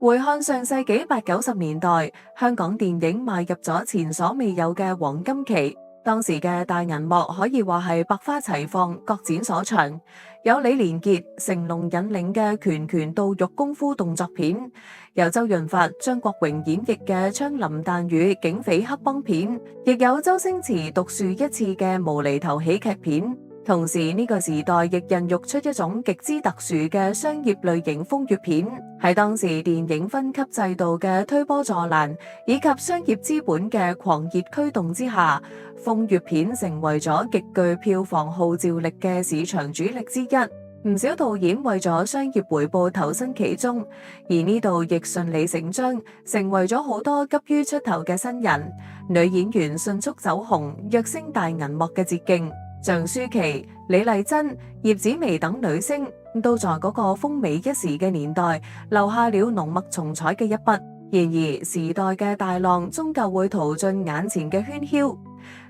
回看上世紀80、90年代，香港電影邁入咗前所未有嘅黃金期。當時嘅大銀幕可以話係百花齊放，各展所長。有李連杰、成龍引領嘅拳拳到肉功夫動作片，有周潤發、張國榮演繹嘅槍林彈雨警匪黑幫片，亦有周星馳獨樹一幟嘅無厘頭喜劇片。同時呢個時代亦孕育出一種極之特殊嘅商業類型風月片。喺當時電影分級制度嘅推波助瀾，以及商業資本嘅狂熱驅動之下，風月片成為咗極具票房號召力嘅市場主力之一。唔少導演為咗商業回報投身其中，而呢度亦順理成章成為咗好多急於出頭嘅新人。女演員迅速走紅，躍升大銀幕嘅捷徑。像舒淇、李麗珍、葉子楣等女星，都在嗰個風靡一時嘅年代留下了濃墨重彩嘅一筆。然而時代嘅大浪終究會淘盡眼前嘅喧囂。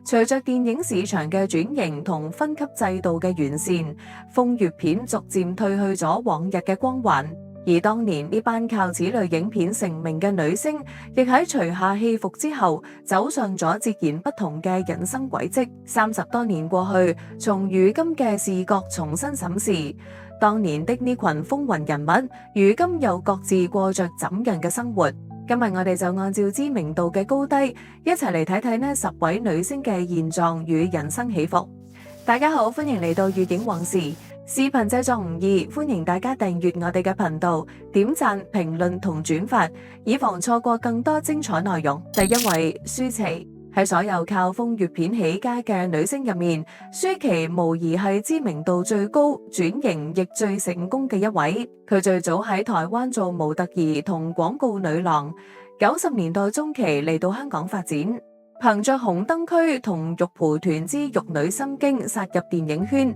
隨着電影市場嘅轉型同分級制度嘅完善，風月片逐漸褪去咗往日嘅光環。而當年呢班靠此類影片成名嘅女星，亦喺隨下戲服之後，走上咗截然不同嘅人生軌跡。30多年過去，從如今嘅視角重新審視，當年的呢群風雲人物，如今又各自過着怎樣嘅生活？今日我哋就按照知名度嘅高低，一齊嚟睇睇呢10位女星嘅現狀與人生起伏。大家好，歡迎嚟到粵影往事。視頻製作唔易，歡迎大家訂閱我哋嘅頻道，點讚、評論同轉發，以防錯過更多精彩內容。第一位，舒淇。喺所有靠風月片起家嘅女星入面，舒淇無疑係知名度最高、轉型亦最成功嘅一位。佢最早喺台灣做模特兒同廣告女郎，90年代中期嚟到香港發展。憑着紅燈區同玉蒲團之玉女心經殺入電影圈，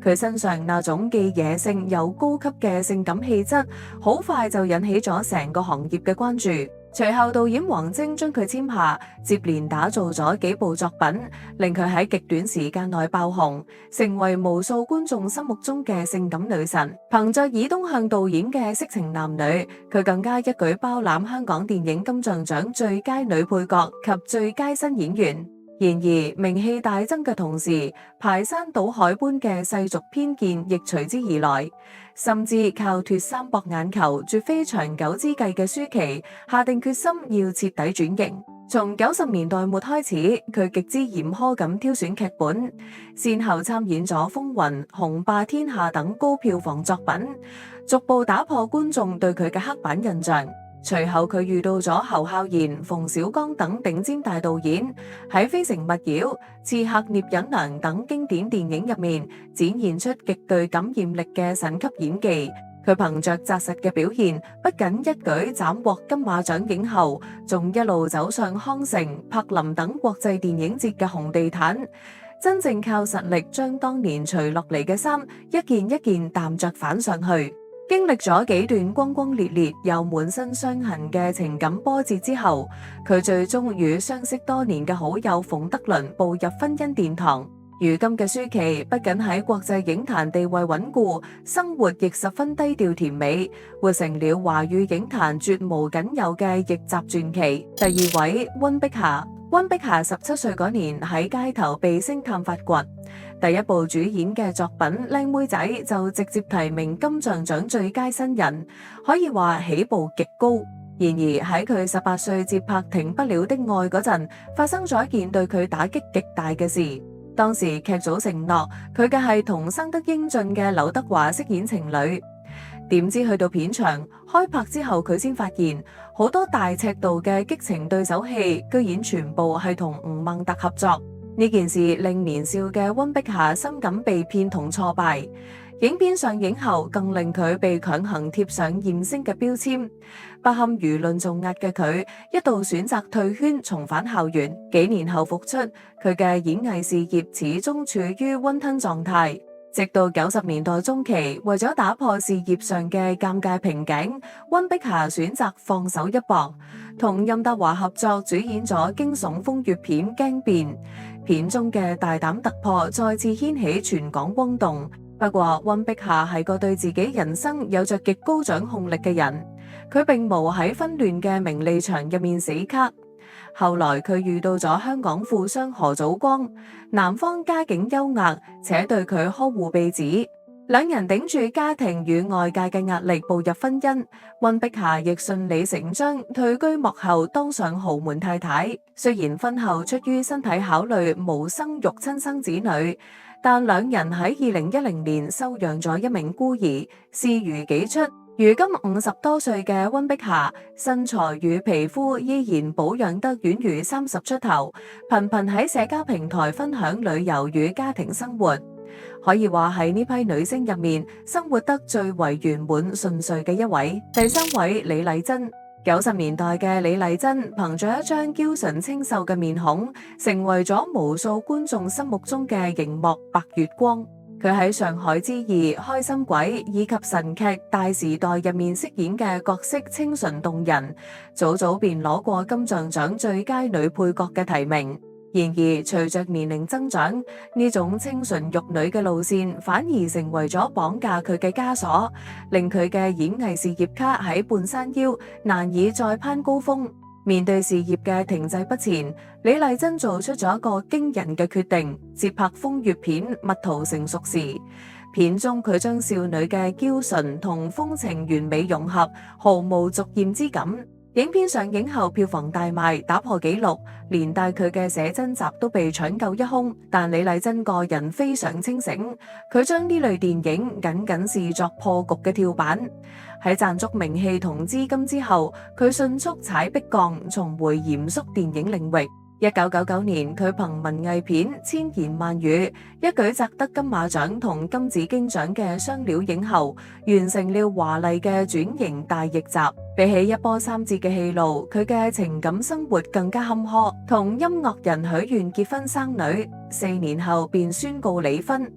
佢身上那種既野性又高級嘅性感氣質，好快就引起咗成個行業嘅關注。隨後導演王晶將佢簽下，接連打造咗幾部作品，令佢喺極短時間內爆紅，成為無數觀眾心目中嘅性感女神。憑着爾東向導演嘅色情男女，佢更加一舉包攬香港電影金像獎最佳女配角及最佳新演員。然而名氣大增嘅同時，排山倒海般嘅世俗偏見亦隨之而來，甚至靠脫衫博眼球絕非長久之計嘅舒淇，下定決心要徹底轉型。從90年代末開始，佢極之嚴苛咁挑選劇本，先後參演咗《風雲》、《雄霸天下》等高票房作品，逐步打破觀眾對佢嘅刻板印象。隨後佢遇到咗侯孝賢、馮小剛等頂尖大導演，喺《非誠勿擾》、《刺客聶隱娘》等經典電影入面展現出極具感染力嘅神級演技。佢憑着紮實嘅表現，不僅一舉斬獲金馬獎影后，仲一路走上康城、柏林等國際電影節嘅紅地毯，真正靠實力將當年除落嚟嘅衫一件一件淡着返上去。經歷咗幾段轟轟烈烈又滿身傷痕嘅情感波折之後，佢最終與相識多年嘅好友馮德倫步入婚姻殿堂。如今嘅舒淇不僅喺國際影壇地位穩固，生活亦十分低調甜美，活成了華語影壇絕無僅有嘅逆襲傳奇。第二位，溫碧霞。溫碧霞17歲嗰年喺街頭被星探發掘，第一部主演嘅作品《靚妹仔》就直接提名金像獎最佳新人，可以話起步極高。然而喺佢18歲接拍《停不了的愛》嗰陣，發生咗一件對佢打擊極大嘅事。當時劇組承諾佢嘅係同生得英俊嘅劉德華飾演情侶，點知去到片場開拍之後，佢先發現好多大尺度嘅激情對手戲，居然全部係同吳孟達合作。呢件事令年少嘅溫碧霞深感被騙同挫敗。影片上映後，更令佢被強行貼上艷星嘅標籤。不堪輿論重壓嘅佢，一度選擇退圈，重返校園。幾年後復出，佢嘅演藝事業始終處於溫吞狀態。直到90年代中期，為咗打破事業上嘅尷尬瓶頸，溫碧霞選擇放手一搏，同任達華合作主演咗驚悚風月片《驚變》。片中嘅大膽突破再次掀起全港轟動。不過溫碧霞係個對自己人生有着極高掌控力嘅人，佢並無喺紛亂嘅名利場入面死卡。後來佢遇到咗香港富商何祖光，男方家境優渥，且對佢呵護備至，兩人頂住家庭與外界嘅壓力步入婚姻。溫碧霞亦順理成章退居幕後，當上豪門太太。雖然婚後出於身體考慮無生育親生子女，但兩人喺2010年收養咗一名孤兒，視如己出。如今50多歲嘅溫碧霞，身材與皮膚依然保養得宛如30出頭，頻頻喺社交平台分享旅遊與家庭生活，可以話係呢批女星入面生活得最為圓滿順遂嘅一位。第三位，李麗珍。90年代嘅李麗珍憑着一張嬌純清秀嘅面孔，成為咗無數觀眾心目中嘅熒幕白月光。佢喺《上海之二》、《開心鬼》以及神劇《大時代》入面飾演嘅角色清純動人，早早便攞過金像獎最佳女配角嘅提名。然而，隨着年齡增長，呢種清純玉女嘅路線反而成為咗綁架佢嘅枷鎖，令佢嘅演藝事業卡喺半山腰，難以再攀高峰。面對事業嘅停滯不前，李麗珍做出咗一個驚人嘅決定，接拍風月片《蜜桃成熟時》。片中佢將少女嘅嬌純同風情完美融合，毫無俗艷之感。影片上映後票房大賣，打破紀錄，連帶佢嘅寫真集都被搶購一空。但李麗珍個人非常清醒，佢將呢類電影僅僅視作破局嘅跳板。喺賺足名氣同資金之後，佢迅速踩迫降，重回嚴肅電影領域。1999年，佢憑文藝片《千言萬語》一舉摘得金馬獎同金紫荊獎嘅雙料影后，完成了華麗嘅轉型大逆襲。比起一波三折嘅戲路，佢嘅情感生活更加坎坷。同音樂人許願結婚生女，4年後便宣告離婚。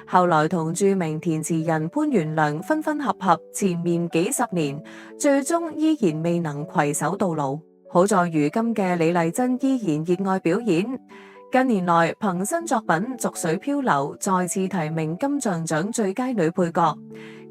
後來同著名填詞人潘元良分分合合，纏綿幾十年，最終依然未能攜手到老。好在如今嘅李麗珍依然熱愛表演，近年來憑新作品《濁水漂流》再次提名金像獎最佳女配角，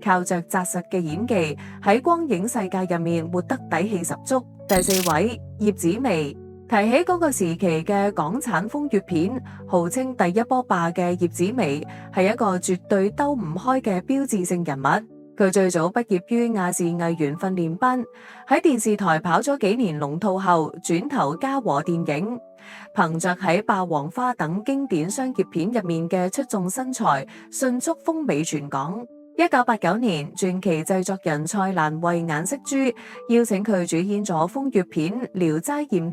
靠着紮實嘅演技喺光影世界入面活得底氣十足。第四位，葉子楣。提起嗰個時期嘅港產風月片，號稱第一波霸嘅葉子楣係一個絕對兜唔開嘅標誌性人物。佢最早畢業於亞視藝員訓練班，喺電視台跑咗幾年龍套後，轉投嘉禾電影。憑着喺《霸王花》等經典商業片入面嘅出眾身材，迅速風靡全港。1989年，傳奇製作人蔡瀾為顏色珠邀請佢主演咗風月片《聊齋艷譚》。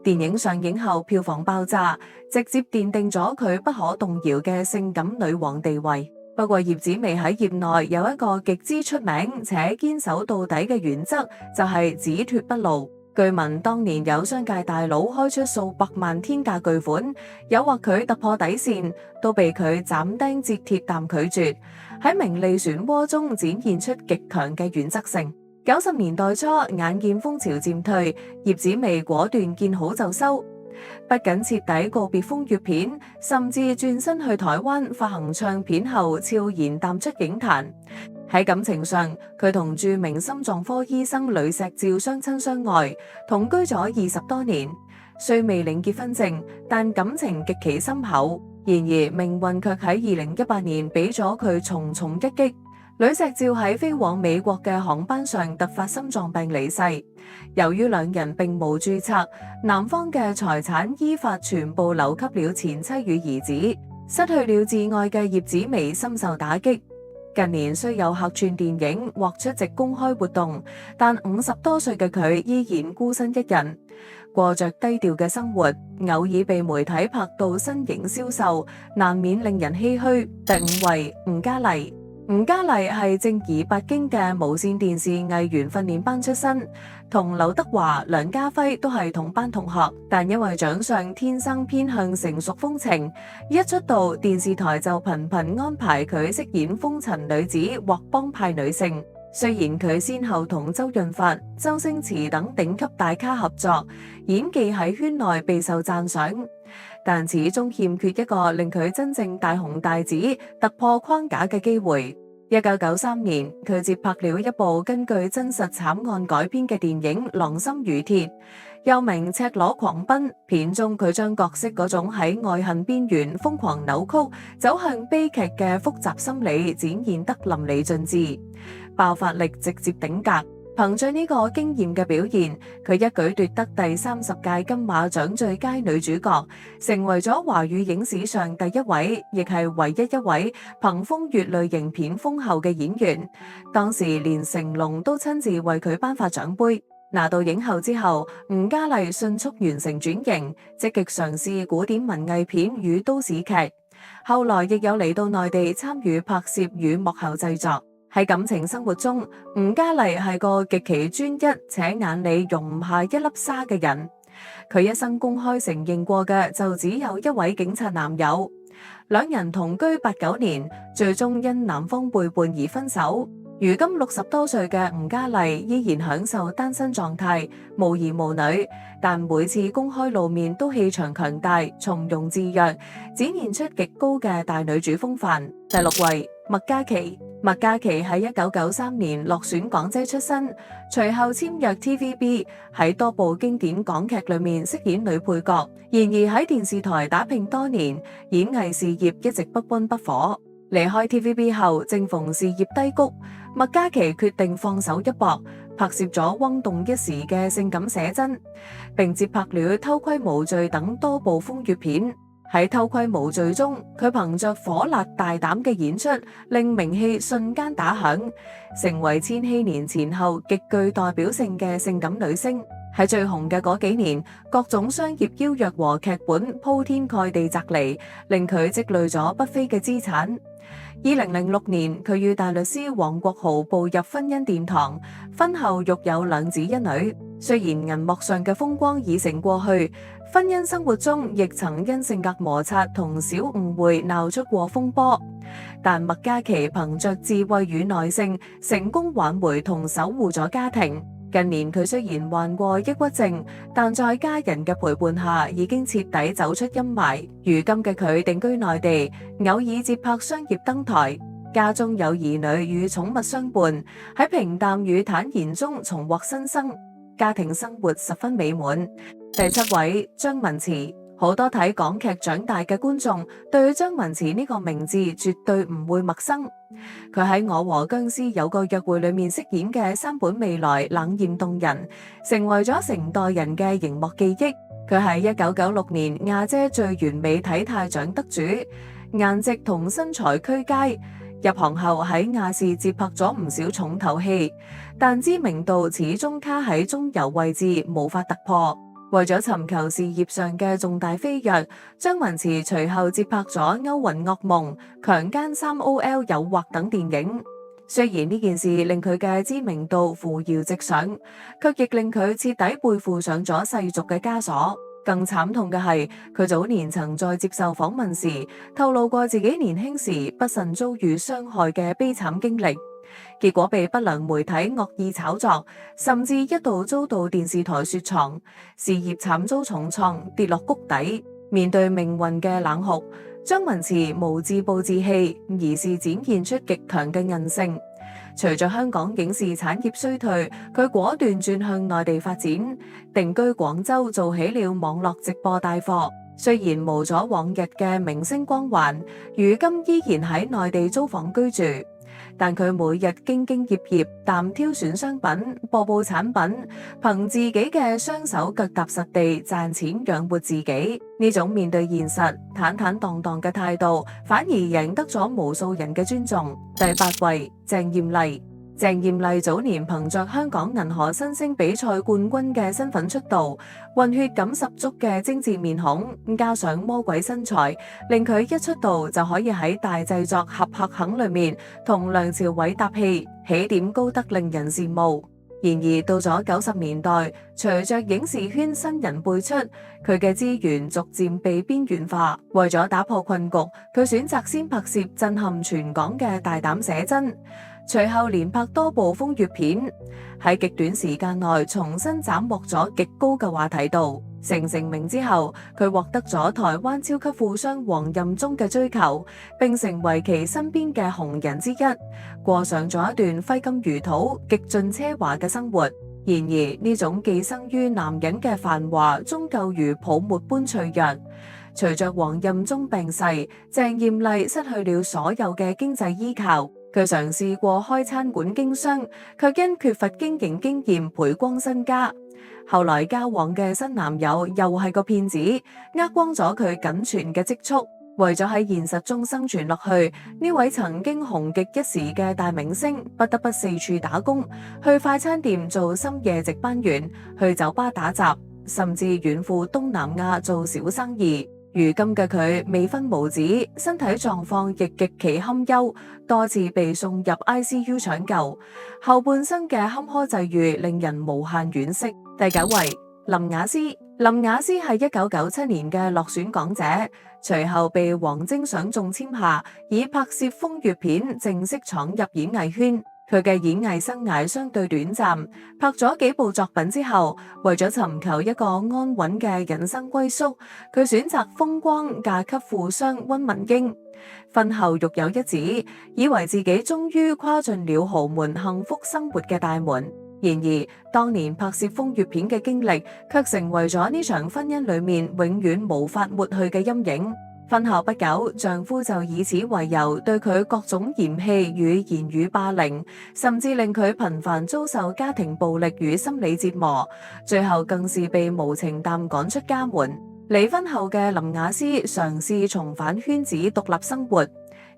電影上映後票房爆炸，直接奠定咗佢不可動搖嘅性感女王地位。不過葉子楣喺業內有一個極之出名且堅守到底嘅原則，就係只脫不露。據聞當年有商界大佬開出數百萬天價巨款，誘惑佢突破底線，都被佢斬釘截鐵但拒絕。喺名利漩渦中展現出極強嘅原則性。90年代初，眼見風潮漸退，葉子楣果斷見好就收。不僅徹底告別風月片，甚至轉身去台灣發行唱片後，悄然淡出影壇。喺感情上，佢同著名心臟科醫生呂錫照相親相愛，同居咗20多年。雖未領結婚證，但感情極其深厚。然而命運卻喺2018年俾咗佢重重一擊。呂錫照喺飛往美國嘅航班上突發心臟病離世。由於兩人並無註冊，男方嘅財產依法全部留給了前妻與兒子。失去了摯愛嘅葉子楣深受打擊。近年雖有客串電影或出席公開活動，但50多歲嘅佢依然孤身一人，過着低調嘅生活，偶爾被媒體拍到身形消瘦，難免令人唏噓。第五位，吳嘉麗。吳嘉麗係正兒八經嘅無線電視藝員訓練班出身，同劉德華、梁家輝都係同班同學，但因為長相天生偏向成熟風情，一出道電視台就頻頻安排佢飾演風塵女子或幫派女性。雖然佢先後同周潤發、周星馳等頂級大咖合作，演技喺圈內備受讚賞，但始終欠缺一個令佢真正大紅大紫、突破框架嘅機會。1993年，佢接拍了一部根據真實慘案改編嘅電影《狼心如鐵》，又名《赤裸狂奔》。片中佢將角色嗰種喺愛恨邊緣瘋狂扭曲，走向悲劇嘅複雜心理展現得淋漓盡致，爆發力直接頂格。憑著呢個驚豔嘅表現，佢一舉奪得第30屆金馬獎最佳女主角，成為咗華語影史上第一位，亦係唯一一位憑風月類型片封后嘅演員。當時連成龍都親自為佢頒發獎杯。拿到影后之後，吳嘉麗迅速完成轉型，積極嘗試古典文藝片與都市劇。後來亦有嚟到內地參與拍攝與幕後製作。喺感情生活中，吳嘉麗係個極其專一且眼裏容唔下一粒沙嘅人。佢一生公開承認過嘅就只有一位警察男友，兩人同居8-9年，最終因男方背叛而分手。如今60多歲嘅吳嘉麗依然享受單身狀態，無兒無女，但每次公開露面都氣場強大，從容自若，展現出極高嘅大女主風範。第6位，麥嘉琪。麥嘉琪喺1993年落選港姐出身，隨後簽約 TVB， 喺多部經典港劇裏面飾演女配角。然而喺電視台打拼多年，演藝事業一直不溫不火。離開 TVB 後，正逢事業低谷，麥嘉琪決定放手一搏，拍攝咗轟動一時嘅性感寫真，並接拍了《偷窺無罪》等多部風月片。喺《偷窺無罪》中，佢憑着火辣大膽嘅演出，令名氣瞬間打響，成為千禧年前後極具代表性嘅性感女星。喺最紅嘅嗰幾年，各種商業邀約和劇本鋪天蓋地擲嚟，令佢積累咗不菲嘅資產。2006年，佢與大律師黃國豪步入婚姻殿堂，婚後育有2子1女。雖然銀幕上嘅風光已成過去，婚姻生活中亦曾因性格摩擦同小誤會鬧出過風波，但麥嘉琪憑着智慧與耐性，成功挽回同守護咗家庭。近年佢雖然患過抑鬱症，但在家人嘅陪伴下，已經徹底走出陰霾。如今嘅佢定居內地，偶爾接拍商業登台，家中有兒女與寵物相伴，喺平淡與坦然中重獲新生，家庭生活十分美滿。第7位，張文慈。好多睇港劇長大嘅觀眾對張文慈呢個名字絕對唔會陌生。佢喺《我和僵屍有個約會》裏面飾演嘅山本未來冷艷動人，成為咗成代人嘅熒幕記憶。佢係1996年亞姐最完美體態獎得主，顏值同身材俱佳。入行後喺亞視接拍咗唔少重頭戲，但知名度始終卡喺中游位置，無法突破。為咗尋求事業上嘅重大飛躍，張文慈隨後接拍咗《歐雲噩夢》、《強姦3OL 誘惑》等電影。雖然呢件事令佢嘅知名度扶搖直上，卻亦令佢徹底背負上咗世俗嘅枷鎖。更慘痛嘅係，佢早年曾在接受訪問時透露過自己年輕時不慎遭遇傷害嘅悲慘經歷。結果被不良媒體惡意炒作，甚至一度遭到電視台雪藏，事業慘遭重創，跌落谷底。面對命運嘅冷酷，張文慈無自暴自棄，而是展現出極強嘅韌性。隨着香港影視產業衰退，佢果斷轉向內地發展，定居廣州，做起了網絡直播帶貨。雖然無咗往日嘅明星光環，如今依然喺內地租房居住。但佢每日兢兢業業，淡挑選商品，播報產品，憑自己嘅雙手腳踏實地賺錢養活自己。呢種面對現實坦坦蕩蕩嘅態度，反而贏得咗無數人嘅尊重。第8位，鄭艷麗。鄭艷麗早年憑着香港銀河新星比賽冠軍嘅身份出道，混血感十足嘅精緻面孔，加上魔鬼身材，令佢一出道就可以喺大製作《俠客行》裏面同梁朝偉搭戲，起點高得令人羨慕。然而到咗90年代，隨着影視圈新人輩出，佢嘅資源逐漸被邊緣化。為咗打破困局，佢選擇先拍攝震撼全港嘅大膽寫真。隨後連拍多部風月片，喺極短時間內重新斬獲咗極高嘅話題度。成名之後，佢獲得咗台灣超級富商黃任中嘅追求，並成為其身邊嘅紅人之一，過上咗一段揮金如土、極盡奢華嘅生活。然而呢種寄生於男人嘅繁華，終究如泡沫般脆弱。隨着黃任中病逝，鄭艷麗失去了所有嘅經濟依靠。佢嘗試過開餐館經商，卻因缺乏經營經驗賠光身家。後來交往嘅新男友又係個騙子，呃光咗佢僅存嘅積蓄。為咗喺現實中生存落去，呢位曾經紅極一時嘅大明星不得不四處打工，去快餐店做深夜值班員，去酒吧打雜，甚至遠赴東南亞做小生意。如今嘅佢未婚無子，身體狀況亦極其堪憂，多次被送入 ICU 搶救，後半生嘅坎坷際遇令人無限惋惜。第9位，林雅詩。林雅詩係1997年嘅落選港姐，隨後被王晶相中簽下，以拍攝風月片正式闖入演藝圈。佢嘅演藝生涯相對短暫，拍咗幾部作品之後，為咗尋求一個安穩嘅人生歸宿，佢選擇風光嫁給富商溫文英。婚後育有一子，以為自己終於跨進了豪門幸福生活嘅大門。然而，當年拍攝風月片嘅經歷，卻成為咗呢場婚姻裏面永遠無法抹去嘅陰影。婚後不久，丈夫就以此為由對佢各種嫌棄與言語霸凌，甚至令佢頻繁遭受家庭暴力與心理折磨，最後更是被無情淡趕出家門。離婚後嘅林雅詩嘗試重返圈子獨立生活，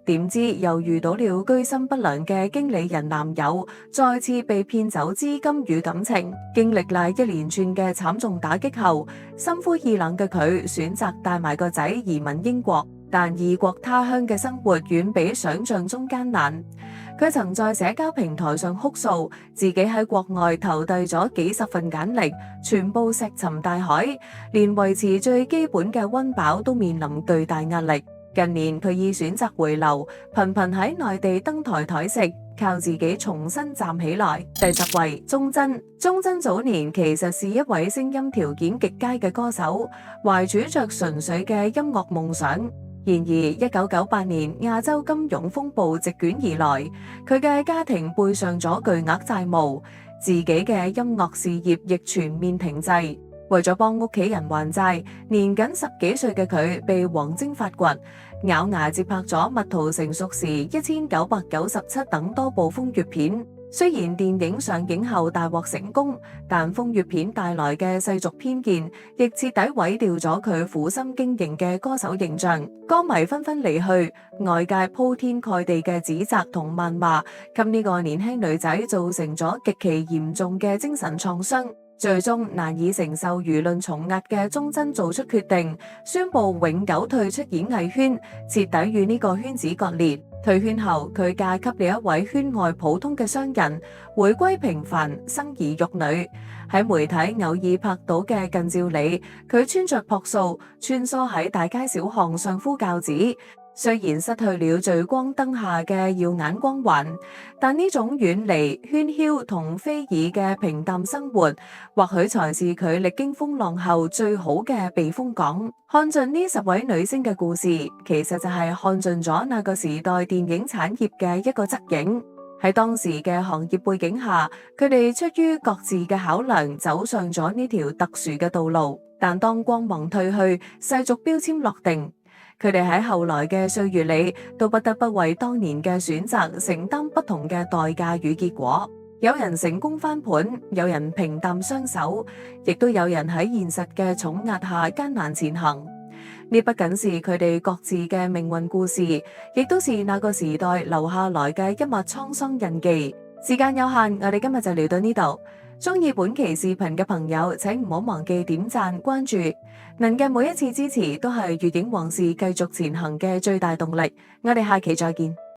點知又遇到了居心不良嘅經理人男友，再次被騙走資金與感情。經歷了一連串嘅慘重打擊後，心灰意冷嘅佢選擇帶埋個仔移民英國，但異國他鄉嘅生活遠比想象中艱難。佢曾在社交平台上哭訴，自己喺國外投遞咗幾十份簡歷，全部石沉大海，連維持最基本嘅溫飽都面臨巨大壓力。近年佢已選擇回流，頻頻喺內地登台食，靠自己重新站起來。第10位，鍾珍。鍾珍早年其實是一位聲音條件極佳嘅歌手，懷住着純粹嘅音樂夢想。然而1998年亞洲金融風暴席捲而來，佢嘅家庭背上咗巨額債務，自己嘅音樂事業亦全面停滯。為咗幫屋企人還債，年僅10幾歲嘅佢被王晶發掘，咬牙接拍咗《蜜桃成熟時》1997等多部風月片。雖然電影上映後大獲成功，但風月片帶來嘅世俗偏見，亦徹底毀掉咗佢苦心經營嘅歌手形象。歌迷紛紛離去，外界鋪天蓋地嘅指責同謾罵，給呢個年輕女仔造成咗極其嚴重嘅精神創傷。最終難以承受輿論重壓嘅鍾珍做出決定，宣布永久退出演藝圈，徹底與呢個圈子割裂。退圈後，佢嫁給了一位圈外普通嘅商人，回歸平凡，生兒育女。喺媒體偶爾拍到嘅近照裏，佢穿着樸素，穿梭喺大街小巷相夫教子。雖然失去了聚光燈下嘅耀眼光環，但呢種遠離喧囂同非議嘅平淡生活，或許才是佢歷經風浪後最好嘅避風港。看盡呢10位女星嘅故事，其實就係看盡咗那個時代電影產業嘅一個側影。喺當時嘅行業背景下，佢哋出於各自嘅考量，走上咗呢條特殊嘅道路。但當光芒退去，世俗標籤落定，佢哋喺後來嘅歲月裏，都不得不為當年嘅選擇承擔不同嘅代價與結果。有人成功翻盤，有人平淡相守，亦都有人喺現實嘅重壓下艱難前行。呢不僅是佢哋各自嘅命運故事，亦都是那個時代留下來嘅一抹滄桑印記。時間有限，我哋今日就聊到呢度。中意本期視頻嘅朋友，請唔好忘記點讚、關注。您嘅每一次支持都係粵影往事繼續前行嘅最大動力。我哋下期再見。